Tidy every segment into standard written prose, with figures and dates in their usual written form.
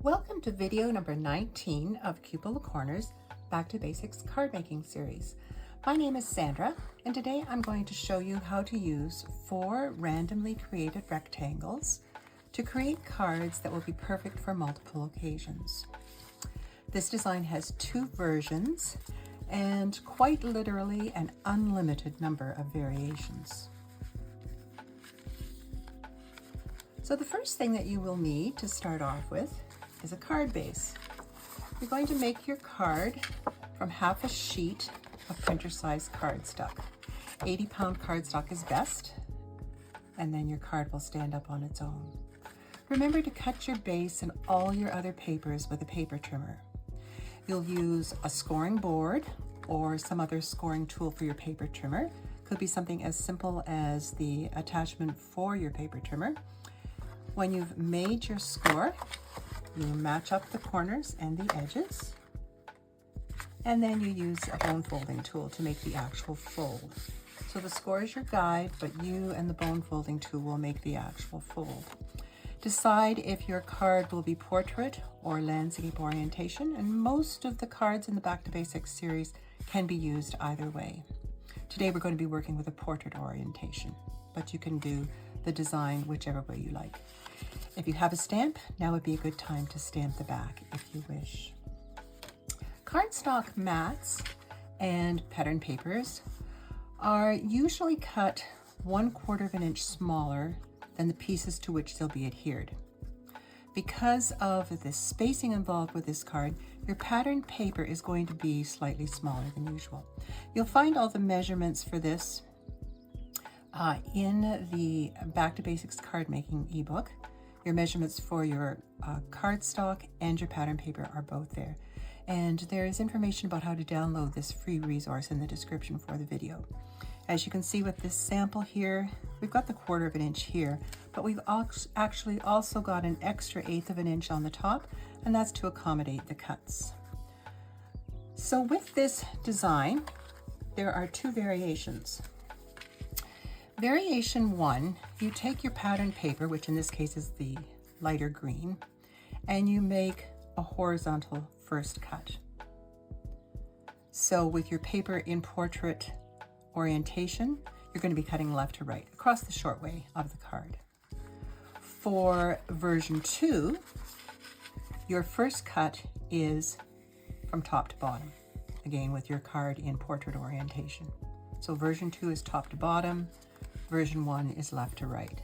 Welcome to video number 19 of Cupola Corners Back to Basics card making series. My name is Sandra, and today I'm going to show you how to use 4 randomly created rectangles to create cards that will be perfect for multiple occasions. This design has 2 versions and quite literally an unlimited number of variations. So the first thing that you will need to start off with is a card base. You're going to make your card from half a sheet of printer size cardstock. 80-pound cardstock is best, and then your card will stand up on its own. Remember to cut your base and all your other papers with a paper trimmer. You'll use a scoring board or some other scoring tool for your paper trimmer. Could be something as simple as the attachment for your paper trimmer. When you've made your score, you match up the corners and the edges, and then you use a bone folding tool to make the actual fold. So the score is your guide, but you and the bone folding tool will make the actual fold. Decide if your card will be portrait or landscape orientation, and most of the cards in the Back to Basics series can be used either way. Today we're going to be working with a portrait orientation, but you can do the design whichever way you like. If you have a stamp, now would be a good time to stamp the back if you wish. Cardstock mats and pattern papers are usually cut 1/4 of an inch smaller than the pieces to which they'll be adhered. Because of the spacing involved with this card, your pattern paper is going to be slightly smaller than usual. You'll find all the measurements for this in the Back to Basics card making ebook. Your measurements for your cardstock and your pattern paper are both there. And there is information about how to download this free resource in the description for the video. As you can see with this sample here, we've got the 1/4 of an inch here, but we've actually also got an extra 1/8 of an inch on the top, and that's to accommodate the cuts. So with this design, there are 2 variations. Variation 1, you take your pattern paper, which in this case is the lighter green, and you make a horizontal first cut. So with your paper in portrait orientation, you're going to be cutting left to right across the short way of the card. For version 2, your first cut is from top to bottom, again with your card in portrait orientation. So version 2 is top to bottom, version 1 is left to right.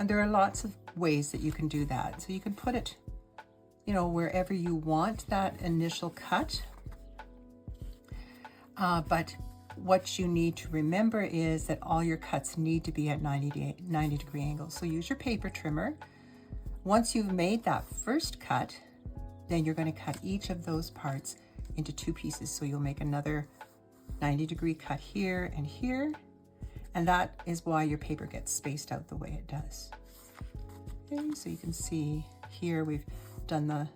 And there are lots of ways that you can do that. So you can put it, wherever you want that initial cut. But what you need to remember is that all your cuts need to be at 90 degree angles. So use your paper trimmer. Once you've made that first cut, then you're going to cut each of those parts into 2 pieces. So you'll make another 90 degree cut here and here. And that is why your paper gets spaced out the way it does. Okay, so you can see here we've done the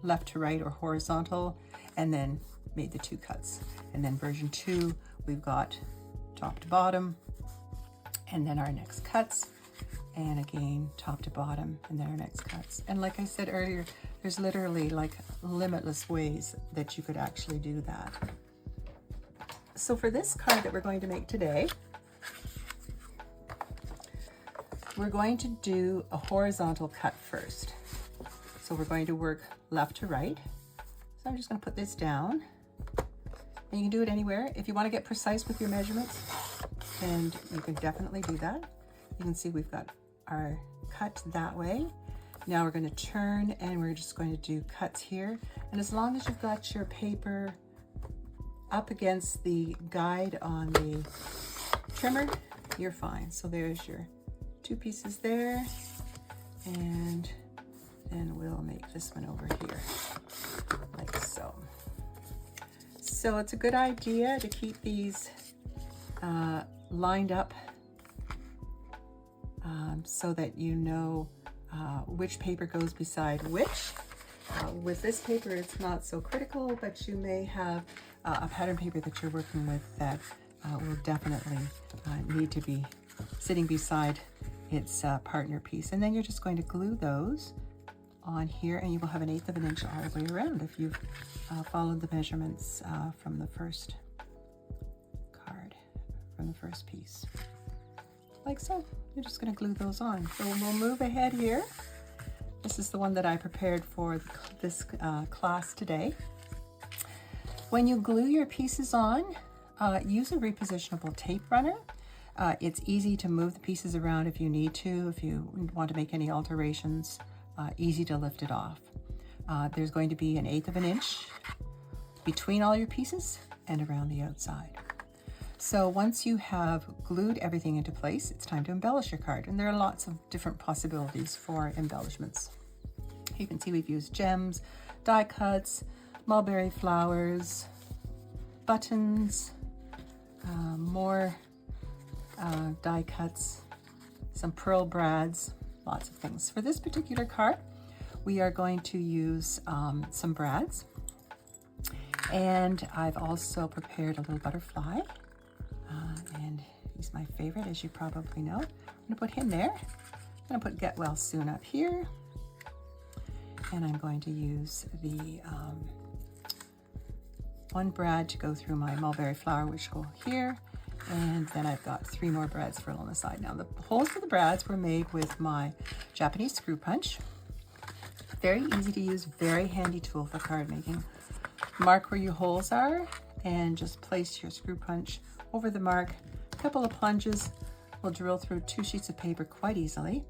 left to right or horizontal and then made the 2 cuts. And then version 2, we've got top to bottom and then our next cuts. And again, top to bottom and then our next cuts. And like I said earlier, there's literally like limitless ways that you could actually do that. So for this card that we're going to make today, we're going to do a horizontal cut first. So we're going to work left to right. So I'm just going to put this down. And you can do it anywhere. If you want to get precise with your measurements, then you can definitely do that. You can see we've got our cut that way. Now we're going to turn and we're just going to do cuts here. And as long as you've got your paper up against the guide on the trimmer, you're fine. So there's your 2 pieces there, and then we'll make this one over here, like so. So it's a good idea to keep these lined up so that you know which paper goes beside which. With this paper, it's not so critical, but you may have a pattern paper that you're working with that will definitely need to be sitting beside its partner piece. And then you're just going to glue those on here, and you will have 1/8 of an inch all the way around if you've followed the measurements from the first card, from the first piece. Like so. You're just going to glue those on. So we'll move ahead here. This is the one that I prepared for this class today. When you glue your pieces on, use a repositionable tape runner. It's easy to move the pieces around if you need to, if you want to make any alterations, easy to lift it off. There's going to be 1/8 of an inch between all your pieces and around the outside. So once you have glued everything into place, it's time to embellish your card. And there are lots of different possibilities for embellishments. You can see we've used gems, die cuts, mulberry flowers, buttons, more die cuts, some pearl brads, lots of things. For this particular card, we are going to use some brads. And I've also prepared a little butterfly. And he's my favorite, as you probably know. I'm going to put him there. I'm going to put Get Well Soon up here. And I'm going to use the one brad to go through my mulberry flower, which go here. And then I've got 3 more brads for on the side. Now, the holes for the brads were made with my Japanese screw punch. Very easy to use, very handy tool for card making. Mark where your holes are and just place your screw punch over the mark. A couple of plunges will drill through 2 sheets of paper quite easily.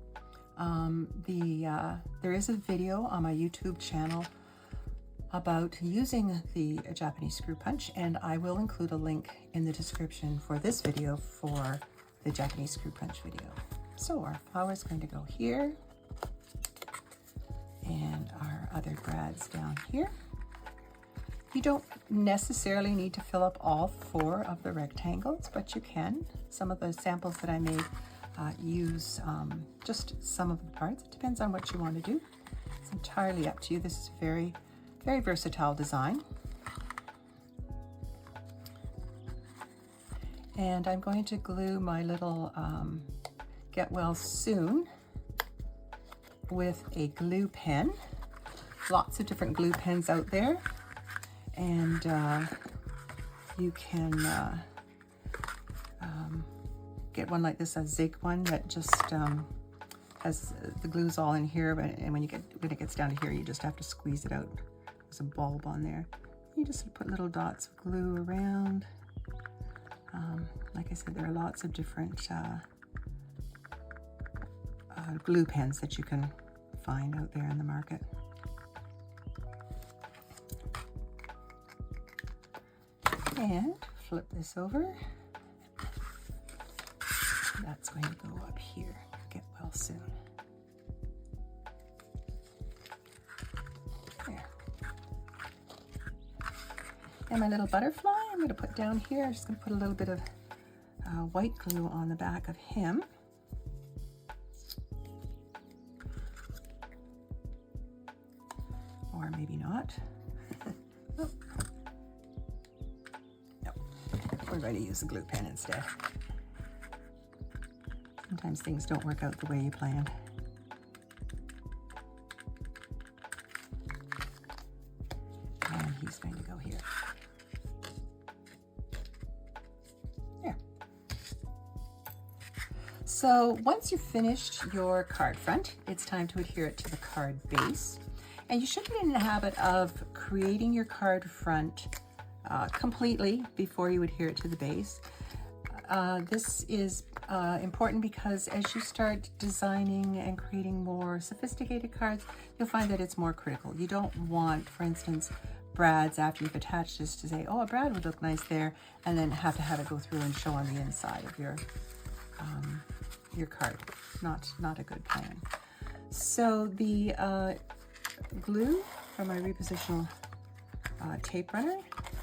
There is a video on my YouTube channel about using the Japanese screw punch, and I will include a link in the description for this video for the Japanese screw punch video. So our flower is going to go here, and our other brads down here. You don't necessarily need to fill up all 4 of the rectangles, but you can. Some of the samples that I made use just some of the parts. It depends on what you want to do. It's entirely up to you. This is a very, very versatile design. And I'm going to glue my little Get Well Soon with a glue pen. Lots of different glue pens out there. And you can get one like this, a Zig one that just has the glues all in here, and when it gets down to here, you just have to squeeze it out. There's a bulb on there. You just put little dots of glue around. Like I said, there are lots of different glue pens that you can find out there in the market. And flip this over. That's going to go up here. Get Well Soon. There. And my little butterfly, I'm going to put down here. I'm just going to put a little bit of white glue on the back of him. Or maybe not. Oh. No, we're going to use the glue pen instead. Sometimes things don't work out the way you planned. And he's going to go here. There. So once you've finished your card front, it's time to adhere it to the card base. And you should get in the habit of creating your card front completely before you adhere it to the base. This is important because as you start designing and creating more sophisticated cards, you'll find that it's more critical. You don't want, for instance, brads after you've attached this to say, oh, a brad would look nice there, and then have it go through and show on the inside of your card. Not a good plan. So the glue from my repositional tape runner, you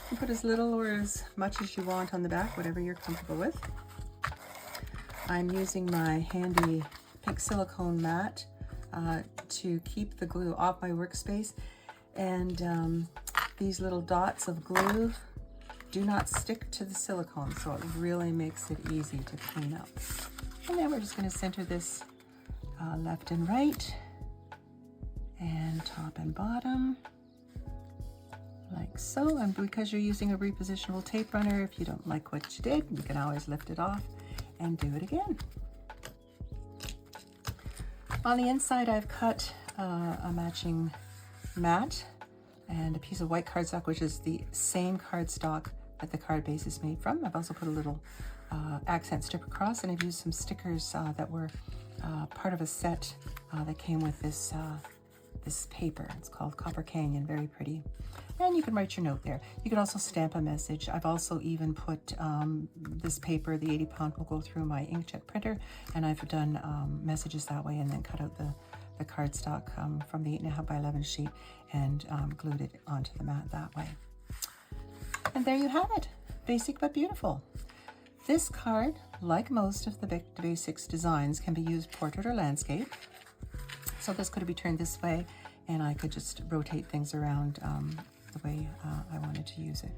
can put as little or as much as you want on the back, whatever you're comfortable with. I'm using my handy pink silicone mat to keep the glue off my workspace, and these little dots of glue do not stick to the silicone, so it really makes it easy to clean up. And then we're just going to center this left and right. and top and bottom, like so. And because you're using a repositionable tape runner, if you don't like what you did, you can always lift it off and do it again. On the inside, I've cut a matching mat and a piece of white cardstock, which is the same cardstock that the card base is made from. I've also put a little accent strip across, and I've used some stickers that were part of a set that came with this this paper. It's called Copper Canyon, very pretty. And you can write your note there. You can also stamp a message. I've also even put this paper, the 80-pound, will go through my inkjet printer, and I've done messages that way, and then cut out the cardstock from the 8.5 by 11 sheet and glued it onto the mat that way. And there you have it, basic but beautiful. This card, like most of the basics designs, can be used portrait or landscape. So this could be turned this way, and I could just rotate things around the way I wanted to use it.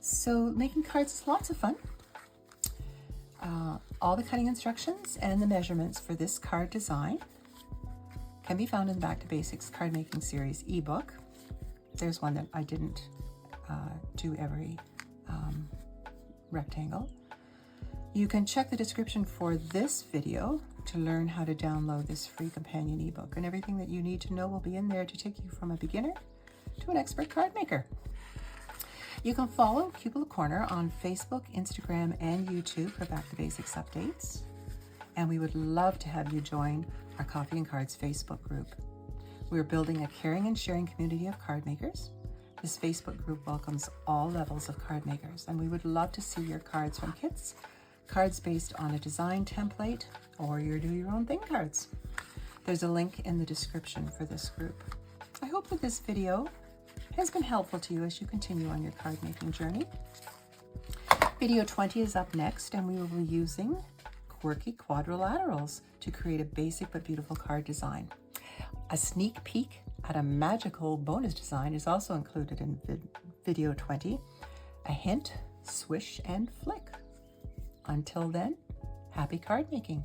So making cards is lots of fun. All the cutting instructions and the measurements for this card design can be found in the Back to Basics Card Making Series ebook. There's one that I didn't do every rectangle. You can check the description for this video to learn how to download this free companion ebook, and everything that you need to know will be in there to take you from a beginner to an expert card maker. You can follow Cubicle Corner on Facebook, Instagram, and YouTube for Back to Basics updates. And we would love to have you join our Coffee and Cards Facebook group. We're building a caring and sharing community of card makers. This Facebook group welcomes all levels of card makers, and we would love to see your cards from kits, cards based on a design template, or your do your own thing cards. There's a link in the description for this group. I hope that this video has been helpful to you as you continue on your card making journey. Video 20 is up next, and we will be using quirky quadrilaterals to create a basic but beautiful card design. A sneak peek at a magical bonus design is also included in video 20. A hint, swish, and flick. Until then, happy card making.